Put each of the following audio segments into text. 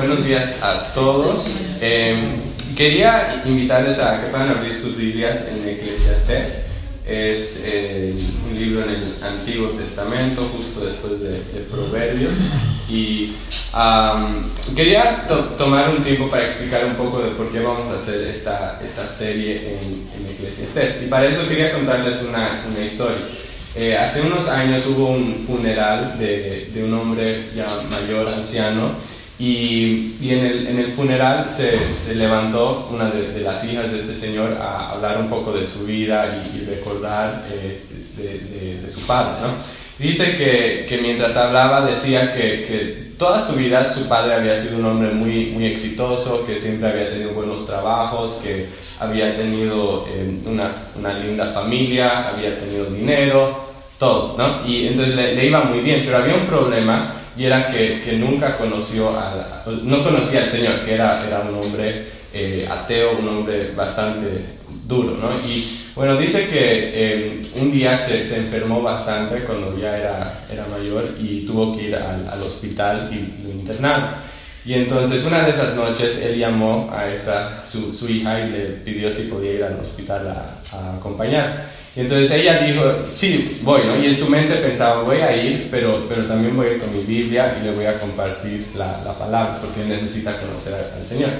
Buenos días a todos. Quería invitarles a que puedan abrir sus Biblias en Eclesiastés. Es un libro en el Antiguo Testamento, justo después de Proverbios. Y quería tomar un tiempo para explicar un poco de por qué vamos a hacer esta serie en Eclesiastés. Y para eso quería contarles una historia. Hace unos años hubo un funeral de un hombre ya mayor, anciano, y en el funeral se levantó una de las hijas de este señor a hablar un poco de su vida y recordar de su padre, ¿no? Dice que mientras hablaba decía que toda su vida su padre había sido un hombre muy, muy exitoso, que siempre había tenido buenos trabajos, que había tenido una linda familia, había tenido dinero, todo, ¿no? Y entonces le iba muy bien, pero había un problema, y era que nunca no conocía al Señor, que era un hombre ateo, un hombre bastante duro, ¿no? Y bueno, dice que un día se enfermó bastante cuando ya era mayor y tuvo que ir al hospital y lo internaron. Y entonces una de esas noches él llamó a su hija y le pidió si podía ir al hospital a acompañar. Y entonces ella dijo, sí, voy, ¿no? Y en su mente pensaba, voy a ir, pero también voy a ir con mi Biblia y le voy a compartir la palabra, porque él necesita conocer al Señor.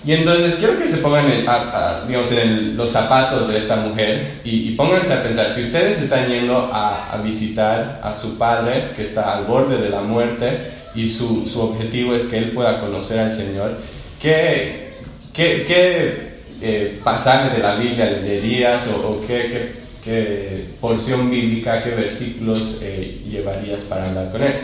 Y entonces quiero que se pongan en los zapatos de esta mujer y pónganse a pensar, si ustedes están yendo a visitar a su padre que está al borde de la muerte y su objetivo es que él pueda conocer al Señor, ¿qué pasaje de la Biblia leerías o qué porción bíblica, qué versículos llevarías para hablar con él?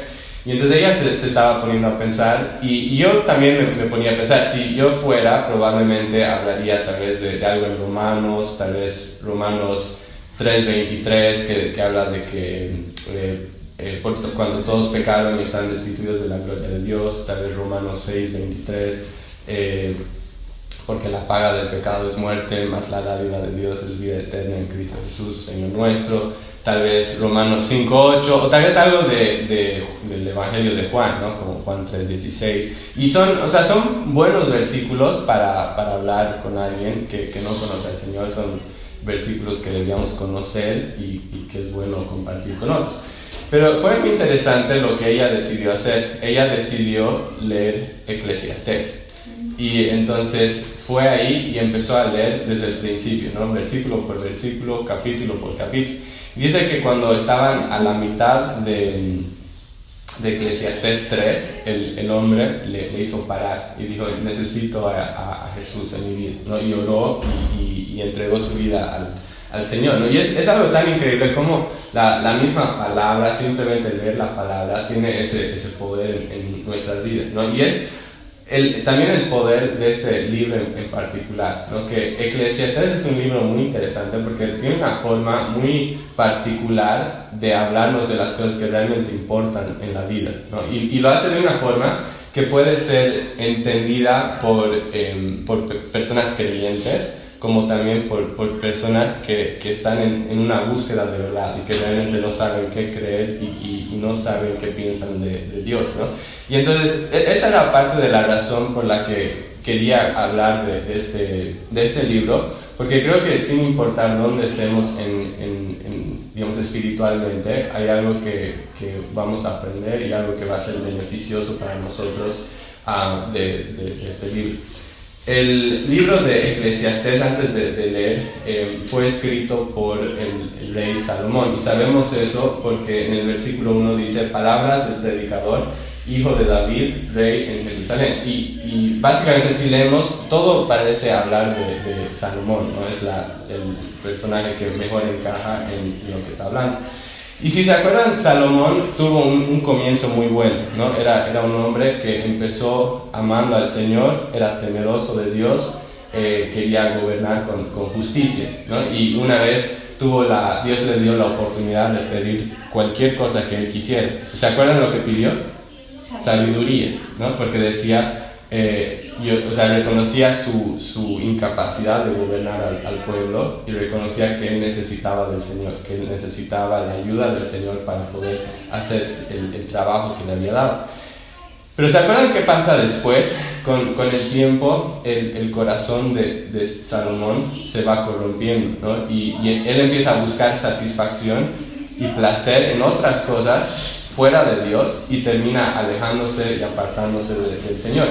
Y entonces ella se estaba poniendo a pensar y yo también me ponía a pensar, si yo fuera probablemente hablaría tal vez de algo en Romanos, tal vez Romanos 3:23 que habla de que cuando todos pecaron y están destituidos de la gloria de Dios, tal vez Romanos 6:23 porque la paga del pecado es muerte, mas la dádiva de Dios es vida eterna en Cristo Jesús, Señor nuestro. Tal vez Romanos 5:8, o tal vez algo del Evangelio de Juan, ¿no? Como Juan 3:16. Y son buenos versículos para hablar con alguien que no conoce al Señor. Son versículos que debíamos conocer y que es bueno compartir con otros. Pero fue muy interesante lo que ella decidió hacer. Ella decidió leer Eclesiastés. Y entonces fue ahí y empezó a leer desde el principio, ¿no? Versículo por versículo, capítulo por capítulo. Y dice que cuando estaban a la mitad de Eclesiastés 3, el hombre le hizo parar y dijo, necesito a Jesús en mi vida, ¿no? Y oró y entregó su vida al Señor, ¿no? Y es algo tan increíble como la misma palabra, simplemente leer la palabra, tiene ese poder en nuestras vidas, ¿no? Y es también el poder de este libro en particular, ¿no? Que Eclesiastés es un libro muy interesante porque tiene una forma muy particular de hablarnos de las cosas que realmente importan en la vida, ¿no? Y lo hace de una forma que puede ser entendida por personas creyentes, como también por personas que están en una búsqueda de verdad y que realmente no saben qué creer y no saben qué piensan de Dios, ¿no? Y entonces esa era parte de la razón por la que quería hablar de este libro, porque creo que sin importar dónde estemos digamos, espiritualmente, hay algo que vamos a aprender y algo que va a ser beneficioso para nosotros de este libro. El libro de Eclesiastés, antes de leer, fue escrito por el rey Salomón, y sabemos eso porque en el versículo 1 dice, palabras del predicador, hijo de David, rey en Jerusalén. Y básicamente si leemos, todo parece hablar de Salomón, ¿no? Es el personaje que mejor encaja en lo que está hablando. Y si se acuerdan, Salomón tuvo un comienzo muy bueno, ¿no? Era un hombre que empezó amando al Señor, era temeroso de Dios, quería gobernar con justicia, ¿no? Y una vez Dios le dio la oportunidad de pedir cualquier cosa que él quisiera. ¿Se acuerdan lo que pidió? Sabiduría, ¿no? Porque decía, reconocía su incapacidad de gobernar al pueblo y reconocía que él necesitaba del Señor, que él necesitaba la ayuda del Señor para poder hacer el trabajo que le había dado. Pero ¿se acuerdan qué pasa después? Con el tiempo, el corazón de Salomón se va corrompiendo, ¿no? Y él empieza a buscar satisfacción y placer en otras cosas fuera de Dios y termina alejándose y apartándose del Señor.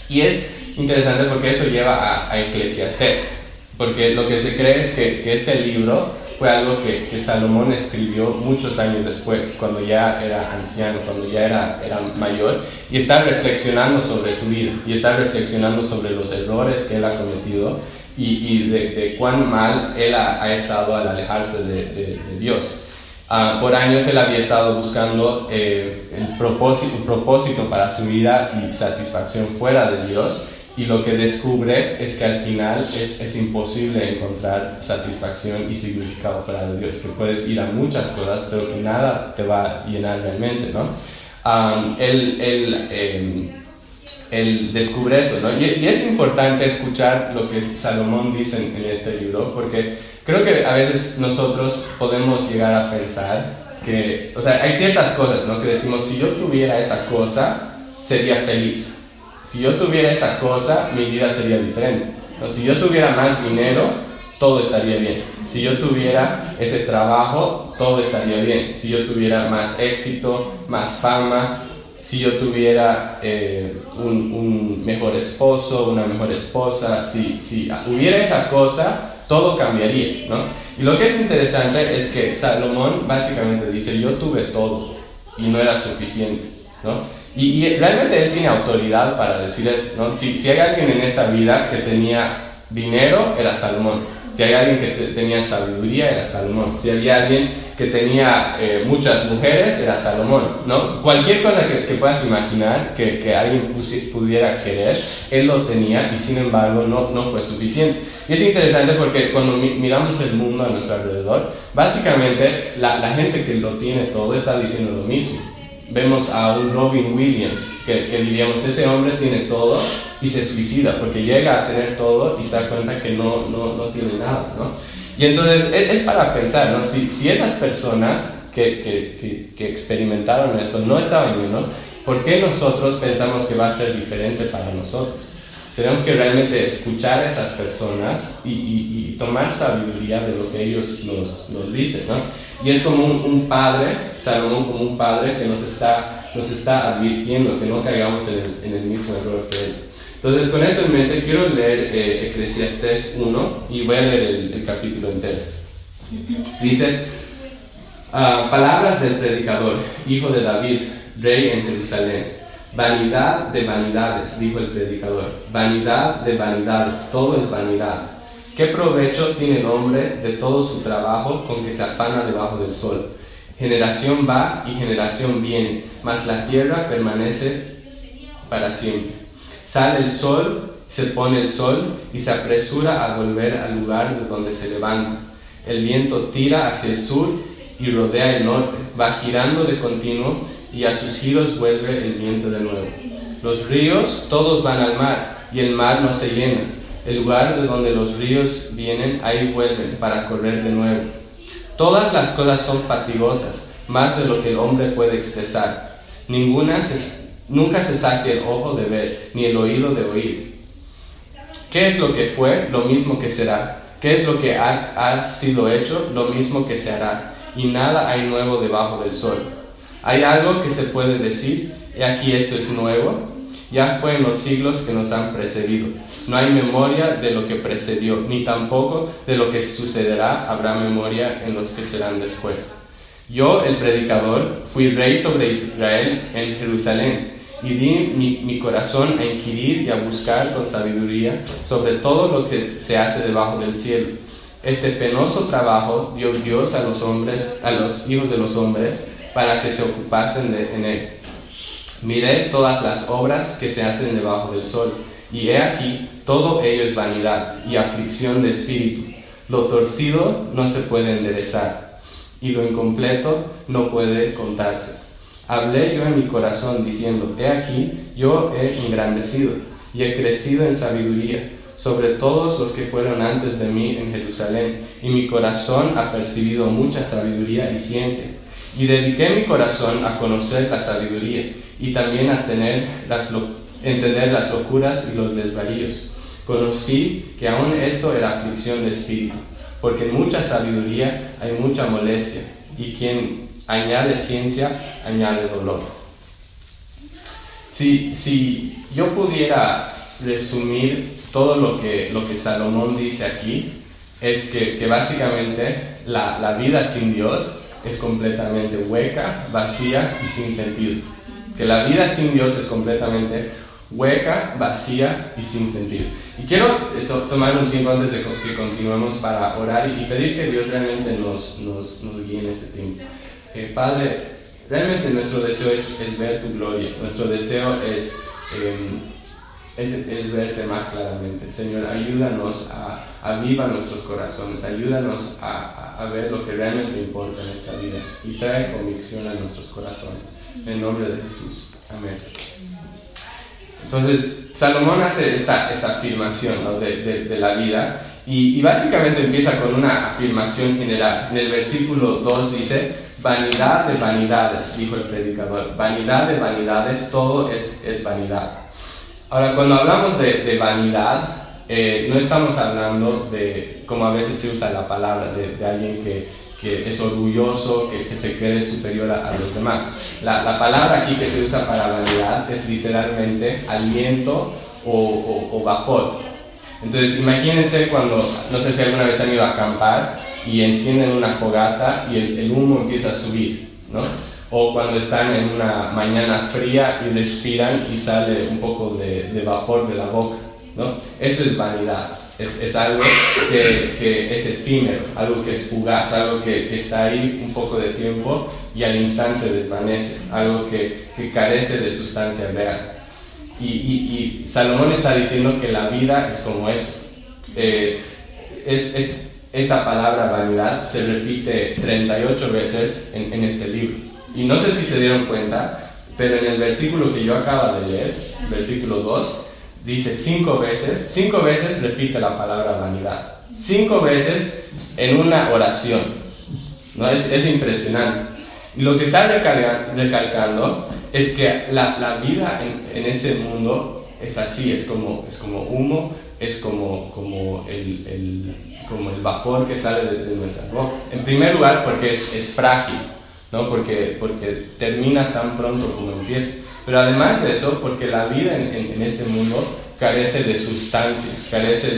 Y es interesante porque eso lleva a Eclesiastés, porque lo que se cree es que este libro fue algo que Salomón escribió muchos años después, cuando ya era anciano, cuando ya era mayor, y está reflexionando sobre su vida, y está reflexionando sobre los errores que él ha cometido, y de cuán mal él ha estado al alejarse de Dios. Por años él había estado buscando un propósito para su vida y satisfacción fuera de Dios, y lo que descubre es que al final es imposible encontrar satisfacción y significado fuera de Dios, que puedes ir a muchas cosas, pero que nada te va a llenar realmente, ¿no? Él descubre eso, ¿no? Y es importante escuchar lo que Salomón dice en este libro, porque creo que a veces nosotros podemos llegar a pensar que, o sea, hay ciertas cosas, ¿no? Que decimos, si yo tuviera esa cosa, sería feliz. Si yo tuviera esa cosa, mi vida sería diferente, ¿no? Si yo tuviera más dinero, todo estaría bien. Si yo tuviera ese trabajo, todo estaría bien. Si yo tuviera más éxito, más fama, si yo tuviera un mejor esposo, una mejor esposa, si hubiera esa cosa, todo cambiaría, ¿no? Y lo que es interesante es que Salomón básicamente dice, yo tuve todo y no era suficiente, ¿no? Y realmente él tiene autoridad para decir eso, ¿no? Si hay alguien en esta vida que tenía dinero, era Salomón. Si hay alguien que tenía sabiduría, era Salomón. Si había alguien que tenía muchas mujeres, era Salomón, ¿no? Cualquier cosa que puedas imaginar que alguien pudiera querer, él lo tenía y sin embargo no fue suficiente. Y es interesante porque cuando miramos el mundo a nuestro alrededor, básicamente la gente que lo tiene todo está diciendo lo mismo. Vemos a un Robin Williams, que diríamos, ese hombre tiene todo y se suicida, porque llega a tener todo y se da cuenta que no tiene nada, ¿no? Y entonces es para pensar, ¿no? Si esas personas que experimentaron eso no estaban llenos, ¿por qué nosotros pensamos que va a ser diferente para nosotros? Tenemos que realmente escuchar a esas personas y tomar sabiduría de lo que ellos nos dicen, ¿no? Y es como un padre, Salomón como un padre que nos está advirtiendo que no caigamos en el mismo error que él. Entonces, con eso en mente, quiero leer Eclesiastés 1 y voy a leer el capítulo entero. Dice, palabras del predicador, hijo de David, rey en Jerusalén. Vanidad de vanidades, dijo el predicador, vanidad de vanidades, todo es vanidad. ¿Qué provecho tiene el hombre de todo su trabajo con que se afana debajo del sol? Generación va y generación viene, mas la tierra permanece para siempre. Sale el sol, se pone el sol y se apresura a volver al lugar de donde se levanta. El viento tira hacia el sur y rodea el norte, va girando de continuo y a sus giros vuelve el viento de nuevo. Los ríos todos van al mar y el mar no se llena. El lugar de donde los ríos vienen, ahí vuelven para correr de nuevo. Todas las cosas son fatigosas, más de lo que el hombre puede expresar. Nunca se sacia el ojo de ver, ni el oído de oír. ¿Qué es lo que fue? Lo mismo que será. ¿Qué es lo que ha sido hecho? Lo mismo que se hará. Y nada hay nuevo debajo del sol. ¿Hay algo que se puede decir? He aquí esto es nuevo. Ya fue en los siglos que nos han precedido. No hay memoria de lo que precedió, ni tampoco de lo que sucederá habrá memoria en los que serán después. Yo, el predicador, fui rey sobre Israel en Jerusalén, y di mi corazón a inquirir y a buscar con sabiduría sobre todo lo que se hace debajo del cielo. Este penoso trabajo dio Dios a los hijos de los hombres, para que se ocupasen en él. Miré todas las obras que se hacen debajo del sol, y he aquí, todo ello es vanidad y aflicción de espíritu. Lo torcido no se puede enderezar, y lo incompleto no puede contarse. Hablé yo en mi corazón diciendo, he aquí, yo he engrandecido, y he crecido en sabiduría, sobre todos los que fueron antes de mí en Jerusalén, y mi corazón ha percibido mucha sabiduría y ciencia. Y dediqué mi corazón a conocer la sabiduría, y también a entender las locuras y los desvaríos. Conocí que aún esto era aflicción de espíritu, porque en mucha sabiduría hay mucha molestia, y quien añade ciencia, añade dolor. Si yo pudiera resumir todo lo que Salomón dice aquí, es que básicamente la vida sin Dios es completamente hueca, vacía y sin sentido. Que la vida sin Dios es completamente hueca, vacía y sin sentido. Y quiero tomar un tiempo antes de que continuemos para orar y pedir que Dios realmente nos guíe en este tiempo. Padre, realmente nuestro deseo es ver tu gloria, nuestro deseo es verte más claramente. Señor, ayúdanos a avivar nuestros corazones, ayúdanos a ver lo que realmente importa en esta vida y trae convicción a nuestros corazones. En el nombre de Jesús. Amén. Entonces, Salomón hace esta afirmación, ¿no?, de la vida y básicamente empieza con una afirmación general. En el versículo 2 dice: vanidad de vanidades, dijo el predicador. Vanidad de vanidades, todo es vanidad. Ahora, cuando hablamos de vanidad, no estamos hablando de, como a veces se usa la palabra, de alguien que es orgulloso, que se cree superior a los demás. La palabra aquí que se usa para vanidad es literalmente aliento o vapor. Entonces imagínense cuando, no sé si alguna vez han ido a acampar y encienden una fogata y el humo empieza a subir, ¿no? O cuando están en una mañana fría y respiran y sale un poco de vapor de la boca, ¿no? Eso es vanidad. Es algo que es efímero, algo que es fugaz, algo que está ahí un poco de tiempo y al instante desvanece, algo que carece de sustancia real. Y Salomón está diciendo que la vida es como eso. Esta palabra vanidad se repite 38 veces en este libro. Y no sé si se dieron cuenta, pero en el versículo que yo acabo de leer, versículo 2, dice 5 veces repite la palabra vanidad. 5 veces en una oración, ¿no? Es impresionante. Y lo que está recalcando es que la vida en este mundo es así, es como humo, es como el vapor que sale de nuestras bocas. En primer lugar, porque es frágil, ¿no? Porque termina tan pronto como empieza. Pero además de eso, porque la vida en este mundo carece de sustancia, carece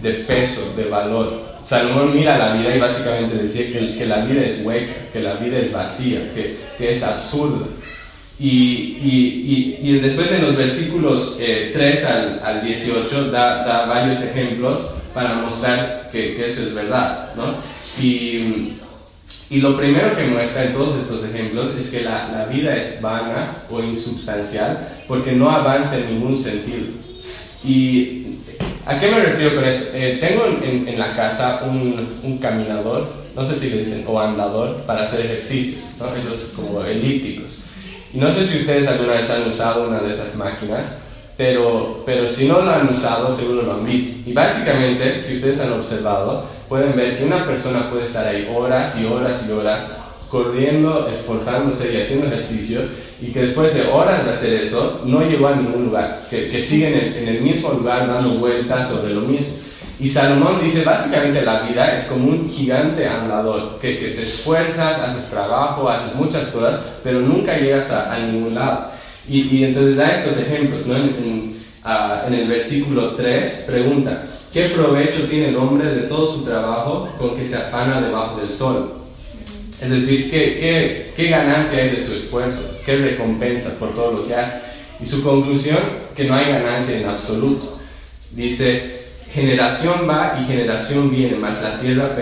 de peso, de valor. Salomón mira la vida y básicamente decía que la vida es hueca, que la vida es vacía, que es absurda. Y después en los versículos 3 al 18 da varios ejemplos para mostrar que eso es verdad, ¿no? Y lo primero que muestra en todos estos ejemplos es que la vida es vana o insubstancial porque no avanza en ningún sentido. ¿Y a qué me refiero con esto? Tengo en la casa un caminador, no sé si le dicen, o andador, para hacer ejercicios, ¿no? Esos como elípticos. Y no sé si ustedes alguna vez han usado una de esas máquinas, pero si no lo han usado, seguro lo han visto. Y básicamente, si ustedes han observado, pueden ver que una persona puede estar ahí horas y horas y horas corriendo, esforzándose y haciendo ejercicio, y que después de horas de hacer eso, no llegó a ningún lugar, que siguen en el mismo lugar dando vueltas sobre lo mismo. Y Salomón dice, básicamente la vida es como un gigante andador, que te esfuerzas, haces trabajo, haces muchas cosas, pero nunca llegas a ningún lado. Y entonces da estos ejemplos, ¿no? En el versículo 3 pregunta, ¿qué provecho tiene el hombre de todo su trabajo con que se afana debajo del sol? Es decir, ¿qué ganancia hay de su esfuerzo? ¿Qué recompensa por todo lo que hace? Y su conclusión, que no hay ganancia en absoluto. Dice, generación va y generación viene, mas la tierra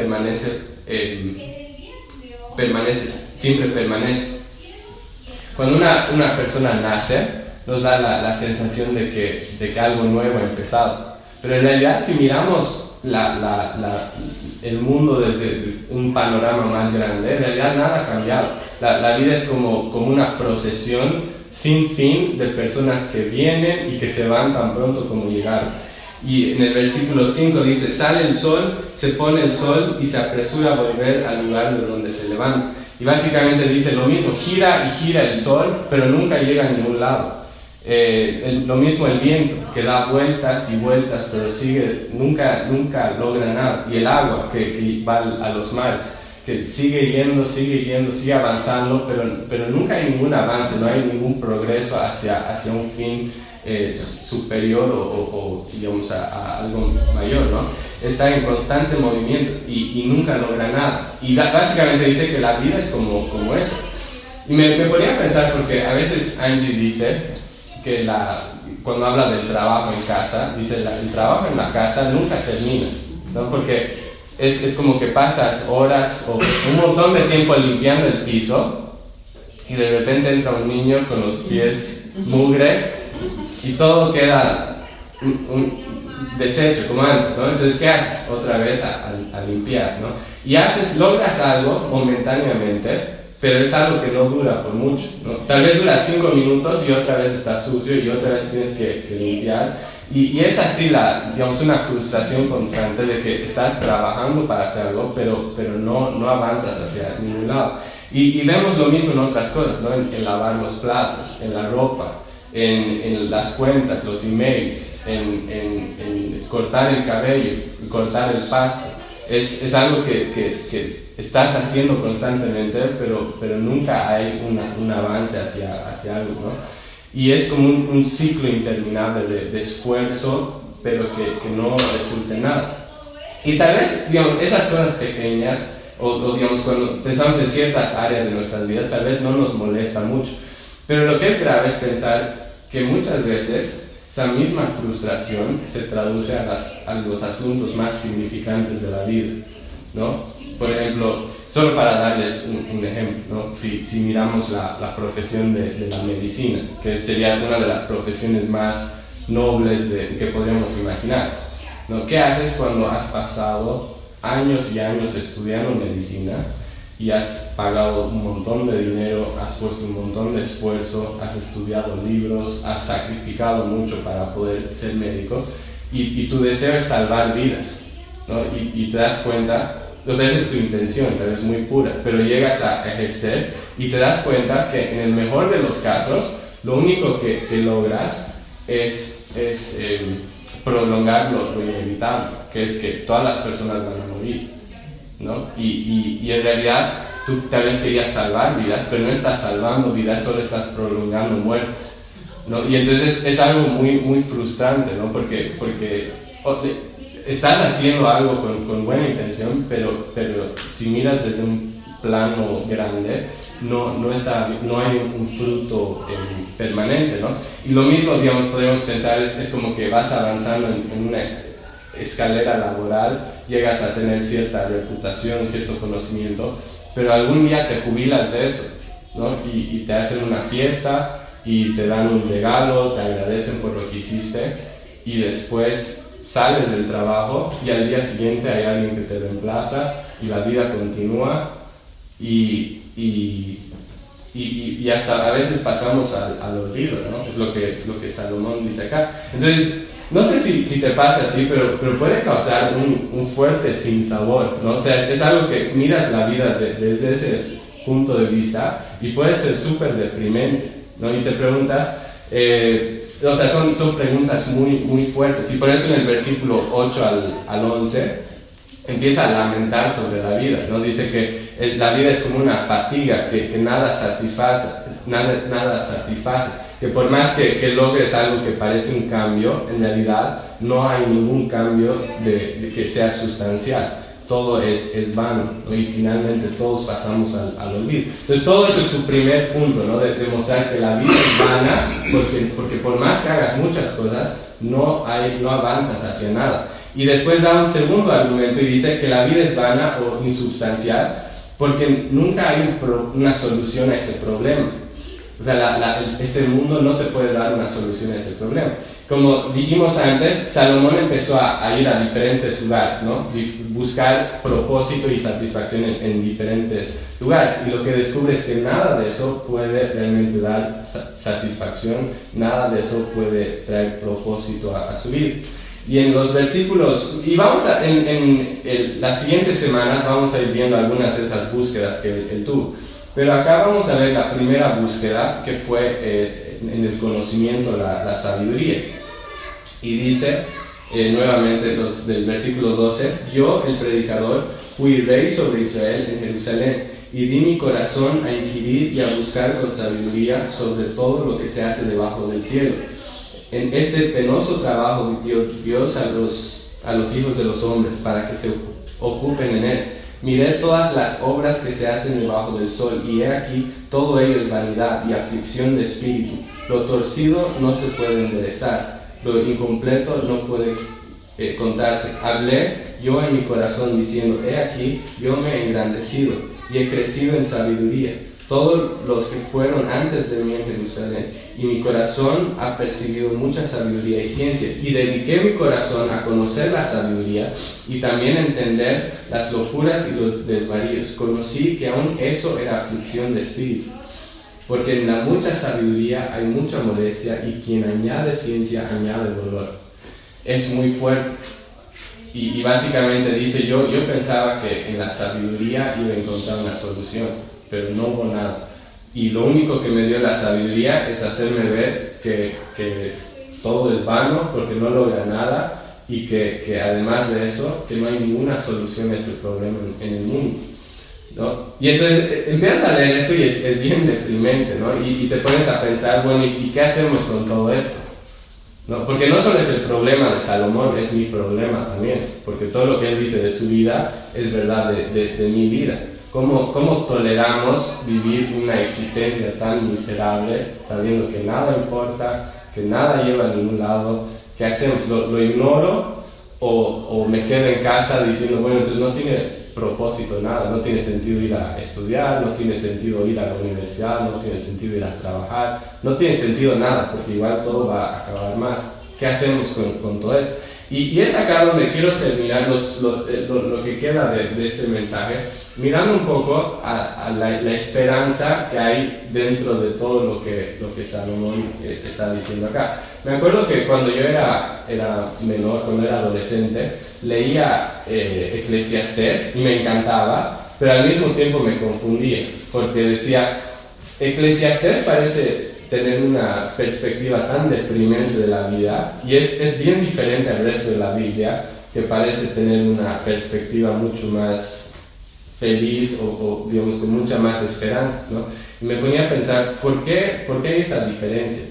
siempre permanece. Cuando una persona nace, nos da la sensación de que algo nuevo ha empezado. Pero en realidad, si miramos el mundo desde un panorama más grande, en realidad nada ha cambiado. La vida es como una procesión sin fin de personas que vienen y que se van tan pronto como llegaron. Y en el versículo 5 dice, sale el sol, se pone el sol y se apresura a volver al lugar de donde se levanta. Y básicamente dice lo mismo, gira y gira el sol, pero nunca llega a ningún lado. Lo mismo el viento, que da vueltas y vueltas, pero nunca logra nada. Y el agua que va a los mares, que sigue yendo, sigue avanzando, pero nunca hay ningún avance, no hay ningún progreso hacia un fin superior o digamos a algo mayor, ¿no? Está en constante movimiento y nunca logra nada. Y básicamente dice que la vida es como eso. Y me ponía a pensar, porque a veces Angie dice que cuando habla del trabajo en casa, dice el trabajo en la casa nunca termina, ¿no? Porque es como que pasas horas o un montón de tiempo limpiando el piso y de repente entra un niño con los pies mugres y todo queda deshecho como antes, ¿no? Entonces, ¿qué haces? Otra vez a limpiar, ¿no? Y logras algo momentáneamente, pero es algo que no dura por mucho, ¿no? Tal vez dura 5 minutos y otra vez está sucio y otra vez tienes que limpiar. Y es así, digamos, una frustración constante de que estás trabajando para hacer algo, pero no avanzas hacia ningún lado. Y vemos lo mismo en otras cosas, ¿no? En lavar los platos, en la ropa, en las cuentas, los emails, en cortar el cabello, cortar el pasto. Es algo que estás haciendo constantemente, pero nunca hay un avance hacia algo, ¿no? Y es como un ciclo interminable de esfuerzo, pero que no resulta en nada. Y tal vez, digamos, esas cosas pequeñas, o digamos, cuando pensamos en ciertas áreas de nuestras vidas, tal vez no nos molesta mucho. Pero lo que es grave es pensar que muchas veces esa misma frustración se traduce a los asuntos más significantes de la vida, ¿no? Por ejemplo, solo para darles un ejemplo, ¿no? Si miramos la profesión de la medicina, que sería una de las profesiones más nobles que podríamos imaginar, ¿no? ¿Qué haces cuando has pasado años y años estudiando medicina y has pagado un montón de dinero, has puesto un montón de esfuerzo, has estudiado libros, has sacrificado mucho para poder ser médico y tu deseo es salvar vidas, ¿no? Y te das cuenta, o sea, esa es tu intención, tal vez muy pura, pero llegas a ejercer y te das cuenta que en el mejor de los casos lo único que logras es prolongar lo inevitable, que es que todas las personas van a morir, ¿no? Y en realidad tú tal vez querías salvar vidas, pero no estás salvando vidas, solo estás prolongando muertes, ¿no? Y entonces es algo muy frustrante, ¿no? Porque estás haciendo algo con buena intención, pero si miras desde un plano grande, no hay un fruto permanente, ¿no? Y lo mismo, digamos, podemos pensar, es como que vas avanzando en una escalera laboral, llegas a tener cierta reputación, cierto conocimiento, pero algún día te jubilas de eso, ¿no? Y te hacen una fiesta y te dan un regalo, te agradecen por lo que hiciste y después sales del trabajo y al día siguiente hay alguien que te reemplaza y la vida continúa y hasta a veces pasamos al olvido, ¿no? Es lo que Salomón dice acá. Entonces, no sé si te pasa a ti, pero puede causar un fuerte sinsabor, ¿no? O sea, es algo que miras la vida desde ese punto de vista y puede ser súper deprimente, ¿no? Y te preguntas, o sea, son preguntas muy fuertes, y por eso en el versículo 8 al 11 empieza a lamentar sobre la vida, ¿no? Dice que la vida es como una fatiga que nada satisface, que por más que logres algo que parece un cambio, en realidad no hay ningún cambio de que sea sustancial. Todo es vano, ¿no? Y finalmente todos pasamos al olvido. Entonces todo eso es su primer punto, ¿no? De demostrar que la vida es vana, porque por más que hagas muchas cosas, no avanzas hacia nada. Y después da un segundo argumento y dice que la vida es vana o insubstancial porque nunca hay una solución a este problema. O sea, este mundo no te puede dar una solución a ese problema. Como dijimos antes, Salomón empezó a ir a diferentes lugares, ¿no? Buscar propósito y satisfacción en diferentes lugares. Y lo que descubre es que nada de eso puede realmente dar satisfacción, nada de eso puede traer propósito a su vida. Y en los versículos, y vamos a, las siguientes semanas vamos a ir viendo algunas de esas búsquedas que él tuvo. Pero acá vamos a ver la primera búsqueda, que fue en el conocimiento, la sabiduría. Y dice, nuevamente del versículo 12, yo, el predicador, fui rey sobre Israel en Jerusalén, y di mi corazón a inquirir y a buscar con sabiduría sobre todo lo que se hace debajo del cielo. En este penoso trabajo dio Dios a los hijos de los hombres para que se ocupen en él. Miré todas las obras que se hacen debajo del sol, y he aquí, todo ello es vanidad y aflicción de espíritu. Lo torcido no se puede enderezar, lo incompleto no puede contarse. Hablé yo en mi corazón diciendo, he aquí, yo me he engrandecido y he crecido en sabiduría. Todos los que fueron antes de mí en Jerusalén, y mi corazón ha percibido mucha sabiduría y ciencia, y dediqué mi corazón a conocer la sabiduría y también a entender las locuras y los desvaríos. Conocí que aún eso era aflicción de espíritu, porque en la mucha sabiduría hay mucha modestia, y quien añade ciencia añade dolor. Es muy fuerte. Y básicamente dice, yo pensaba que en la sabiduría iba a encontrar una solución, pero no hubo nada. Y lo único que me dio la sabiduría es hacerme ver que todo es vano, porque no logra nada, y que además de eso, que no hay ninguna solución a este problema en el mundo, ¿no? Y entonces empiezas a leer esto y es bien deprimente, ¿no? Y te pones a pensar, bueno, ¿y qué hacemos con todo esto? ¿No? Porque no solo es el problema de Salomón, es mi problema también, porque todo lo que él dice de su vida es verdad de mi vida. ¿Cómo toleramos vivir una existencia tan miserable, sabiendo que nada importa, que nada lleva a ningún lado? ¿Qué hacemos? ¿Lo ignoro o me quedo en casa diciendo, bueno, entonces no tiene propósito nada, no tiene sentido ir a estudiar, no tiene sentido ir a la universidad, no tiene sentido ir a trabajar, no tiene sentido nada, porque igual todo va a acabar mal? ¿Qué hacemos con todo esto? Y es acá donde quiero terminar lo que queda de este mensaje, mirando un poco a la esperanza que hay dentro de todo lo que Salomón está diciendo acá. Me acuerdo que cuando yo era menor, cuando era adolescente, leía Eclesiastés y me encantaba, pero al mismo tiempo me confundía, porque decía, Eclesiastés parece tener una perspectiva tan deprimente de la vida, y es bien diferente al resto de la Biblia, que parece tener una perspectiva mucho más feliz o digamos con mucha más esperanza, ¿no? Y me ponía a pensar, ¿por qué hay esa diferencia?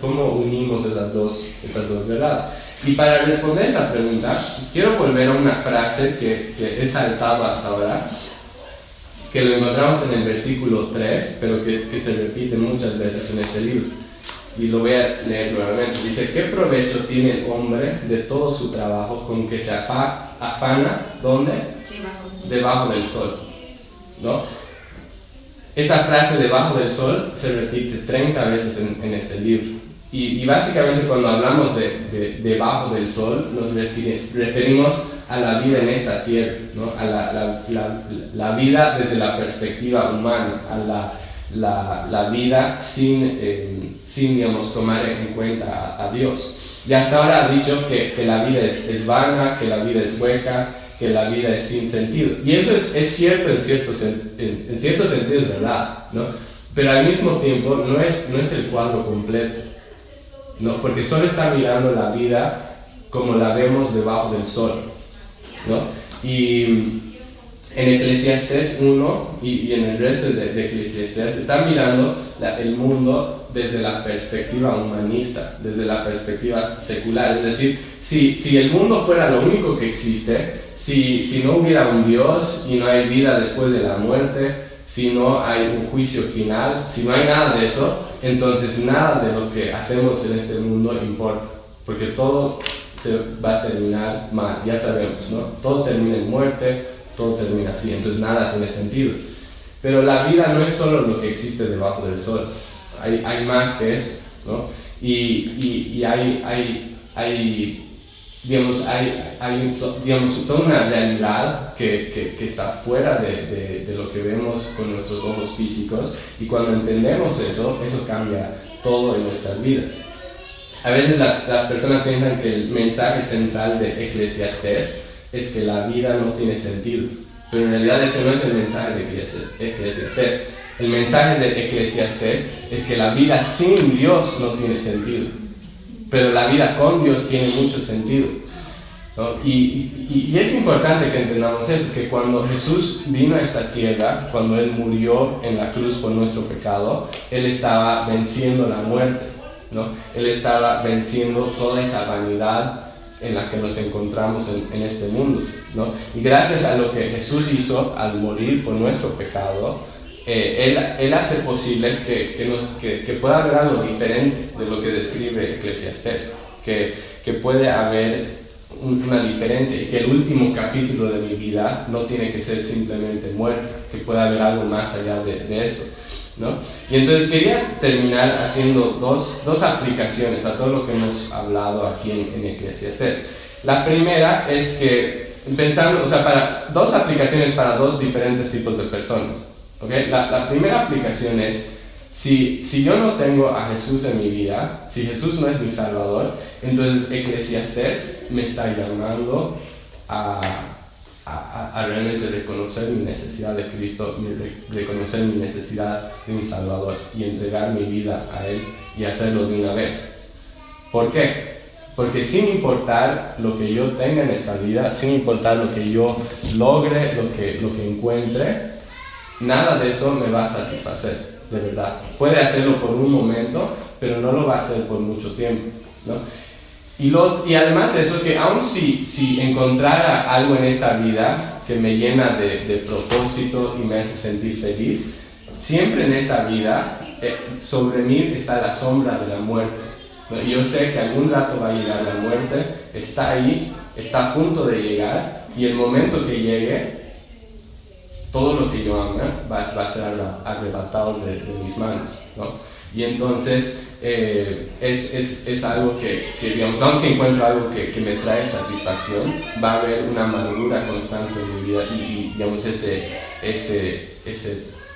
¿Cómo unimos esas dos verdades? Y para responder esa pregunta, quiero volver a una frase que he saltado hasta ahora, que lo encontramos en el versículo 3, pero que se repite muchas veces en este libro. Y lo voy a leer nuevamente. Dice, ¿qué provecho tiene el hombre de todo su trabajo con que se afana? ¿Dónde? Debajo del sol, ¿no? Esa frase, debajo del sol, se repite 30 veces en este libro. Y básicamente cuando hablamos de debajo del sol, nos referimos a la vida en esta tierra, ¿no? A la vida desde la perspectiva humana, a la vida sin digamos, tomar en cuenta a Dios. Y hasta ahora ha dicho que la vida es vana, que la vida es hueca, que la vida es sin sentido. Y eso es cierto en cierto sentido, es verdad, ¿no? Pero al mismo tiempo no es el cuadro completo, ¿no? Porque solo está mirando la vida como la vemos debajo del sol, ¿no? Y en Eclesiastés 1 y en el resto de Eclesiastés está mirando el mundo desde la perspectiva humanista, desde la perspectiva secular. Es decir, si el mundo fuera lo único que existe, si no hubiera un Dios y no hay vida después de la muerte, si no hay un juicio final, si no hay nada de eso, entonces nada de lo que hacemos en este mundo importa, porque todo se va a terminar mal, ya sabemos, ¿no? Todo termina en muerte, todo termina así, entonces nada tiene sentido. Pero la vida no es solo lo que existe debajo del sol, hay más que eso, ¿no? Y hay toda una realidad que está fuera de lo que vemos con nuestros ojos físicos, y cuando entendemos eso cambia todo en nuestras vidas. A veces las personas piensan que el mensaje central de Eclesiastés es que la vida no tiene sentido, pero en realidad ese no es el mensaje de Eclesiastés. El mensaje de Eclesiastés es que la vida sin Dios no tiene sentido, pero la vida con Dios tiene mucho sentido, ¿no? Y es importante que entendamos eso, que cuando Jesús vino a esta tierra, cuando Él murió en la cruz por nuestro pecado, Él estaba venciendo la muerte, ¿no? Él estaba venciendo toda esa vanidad en la que nos encontramos en este mundo, ¿no? Y gracias a lo que Jesús hizo al morir por nuestro pecado, Él hace posible que pueda haber algo diferente de lo que describe Eclesiastés, que puede haber una diferencia y que el último capítulo de mi vida no tiene que ser simplemente muerte, que puede haber algo más allá de eso, ¿no? Y entonces quería terminar haciendo dos aplicaciones a todo lo que hemos hablado aquí en Eclesiastés. La primera es que pensando, para dos aplicaciones para dos diferentes tipos de personas, ¿okay? La primera aplicación es si yo no tengo a Jesús en mi vida, si Jesús no es mi Salvador, entonces Eclesiastés me está llamando a realmente reconocer mi necesidad de Cristo, reconocer mi necesidad de mi Salvador y entregar mi vida a Él y hacerlo de una vez. ¿Por qué? Porque sin importar lo que yo tenga en esta vida, sin importar lo que yo logre, lo que encuentre, nada de eso me va a satisfacer, de verdad. Puede hacerlo por un momento, pero no lo va a hacer por mucho tiempo, ¿no? Y además de eso, que aun si encontrara algo en esta vida que me llena de propósito y me hace sentir feliz, siempre en esta vida sobre mí está la sombra de la muerte, ¿no? Y yo sé que algún rato va a llegar la muerte, está ahí, está a punto de llegar, y el momento que llegue, todo lo que yo amo va a ser arrebatado de mis manos, ¿no? Y entonces es algo que, digamos, aun si encuentro algo que me trae satisfacción, va a haber una amargura constante en mi vida y digamos, ese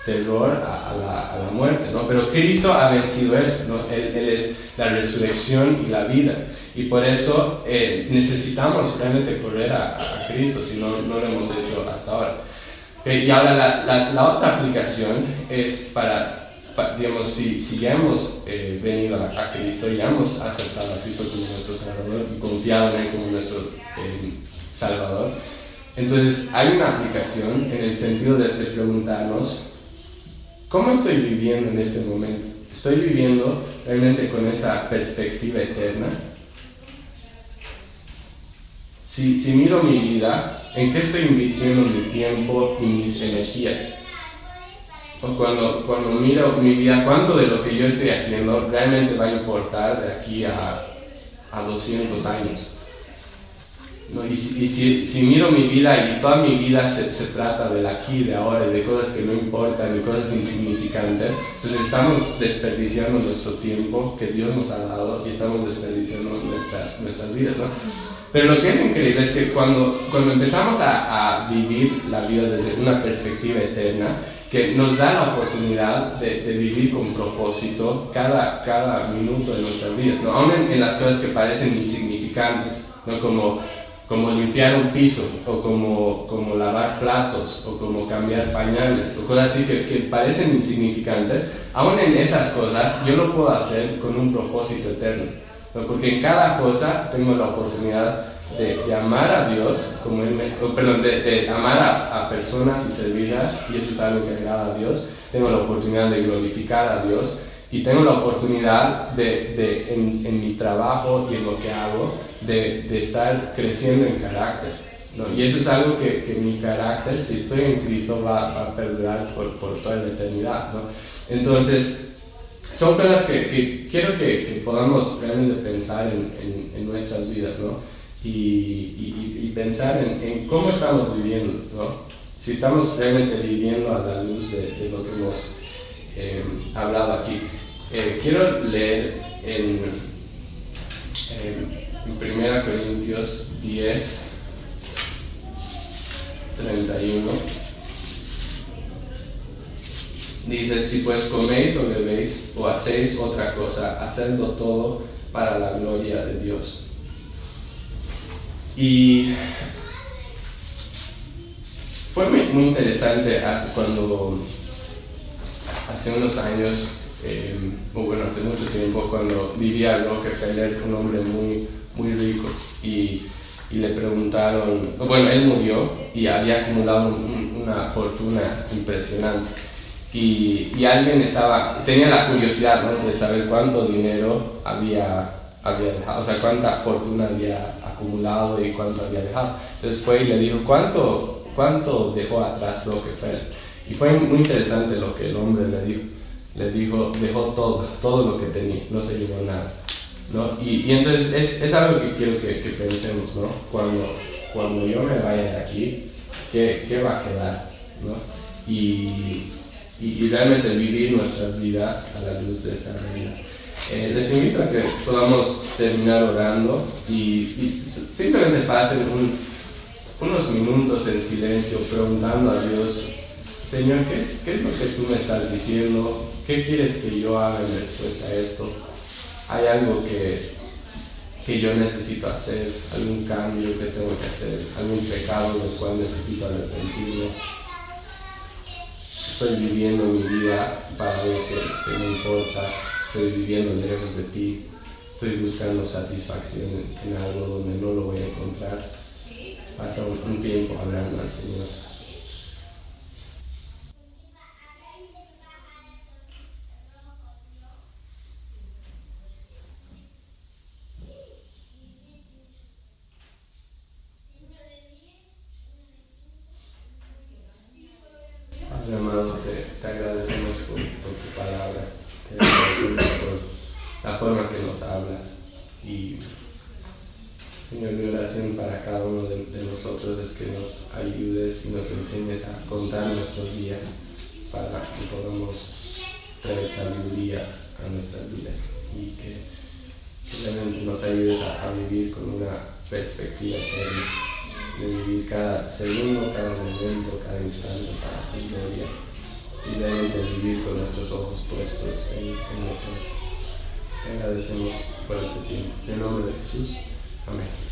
terror a la muerte, ¿no? Pero Cristo ha vencido eso, ¿no? Él es la resurrección y la vida, y por eso necesitamos realmente correr a Cristo, si no lo hemos hecho hasta ahora. Y ahora la otra aplicación es digamos, si ya hemos venido a Cristo, ya hemos aceptado a Cristo como nuestro Salvador y confiado en Él como nuestro Salvador, entonces hay una aplicación en el sentido de preguntarnos, ¿cómo estoy viviendo en este momento? ¿Estoy viviendo realmente con esa perspectiva eterna? Si miro mi vida, ¿en qué estoy invirtiendo mi tiempo y mis energías? O cuando miro mi vida, ¿cuánto de lo que yo estoy haciendo realmente va a importar de aquí a 200 años? ¿No? Y si miro mi vida y toda mi vida se trata del aquí, de ahora, y de cosas que no importan, de cosas insignificantes, entonces estamos desperdiciando nuestro tiempo que Dios nos ha dado y estamos desperdiciando nuestras vidas, ¿no? Pero lo que es increíble es que cuando empezamos a vivir la vida desde una perspectiva eterna, que nos da la oportunidad de vivir con propósito cada minuto de nuestras vidas, ¿no? Aún en las cosas que parecen insignificantes, ¿no? Como limpiar un piso, o como lavar platos, o como cambiar pañales, o cosas así que parecen insignificantes, aún en esas cosas yo lo puedo hacer con un propósito eterno, ¿no? Porque en cada cosa tengo la oportunidad de amar a Dios, de amar a personas y servirlas, y eso es algo que agrada a Dios. Tengo la oportunidad de glorificar a Dios, y tengo la oportunidad en mi trabajo y en lo que hago, de estar creciendo en carácter, ¿no? Y eso es algo que mi carácter, si estoy en Cristo, va a perdurar por toda la eternidad, ¿no? Entonces, son cosas que quiero que podamos realmente pensar en nuestras vidas, ¿no? Y pensar en cómo estamos viviendo, ¿no? Si estamos realmente viviendo a la luz de lo que hemos hablado aquí. Quiero leer en 1 Corintios 10, 31. Dice: si pues coméis o bebéis o hacéis otra cosa, hacedlo todo para la gloria de Dios. Y fue muy interesante cuando hace unos años, o bueno, hace mucho tiempo, cuando vivía Rockefeller, un hombre muy rico, y le preguntaron, bueno, él murió y había acumulado una fortuna impresionante, y alguien tenía la curiosidad, ¿no?, de saber cuánto dinero había dejado, o sea, cuánta fortuna había acumulado y cuánto había dejado. Entonces fue y le dijo, ¿cuánto dejó atrás Rockefeller? Y fue muy interesante lo que el hombre le dijo. Le dijo, dejó todo lo que tenía, no se llevó nada, ¿no? Y entonces es algo que quiero que pensemos, ¿no? Cuando yo me vaya de aquí, ¿qué va a quedar, ¿no? Y realmente vivir nuestras vidas a la luz de esa realidad. Les invito a que podamos terminar orando y simplemente pasen unos minutos en silencio preguntando a Dios, Señor, ¿qué es lo que tú me estás diciendo? ¿Qué quieres que yo haga en respuesta a esto? ¿Hay algo que yo necesito hacer? ¿Algún cambio que tengo que hacer? ¿Algún pecado del cual necesito arrepentirme? Estoy viviendo mi vida para algo que me importa. Estoy viviendo lejos de ti. Estoy buscando satisfacción en algo donde no lo voy a encontrar. Pasa un tiempo hablando al Señor. Padre amado, te agradecemos por tu palabra, te agradecemos por la forma que nos hablas, y Señor, mi oración para cada uno de nosotros es que nos ayudes y nos enseñes a contar nuestros días para que podamos traer sabiduría a nuestras vidas, y que realmente nos ayudes a vivir con una perspectiva eterna, de vivir cada segundo, cada momento, cada instante para tu gloria, y realmente vivir con nuestros ojos puestos en lo que te agradecemos por este tiempo. En el nombre de Jesús. Amén.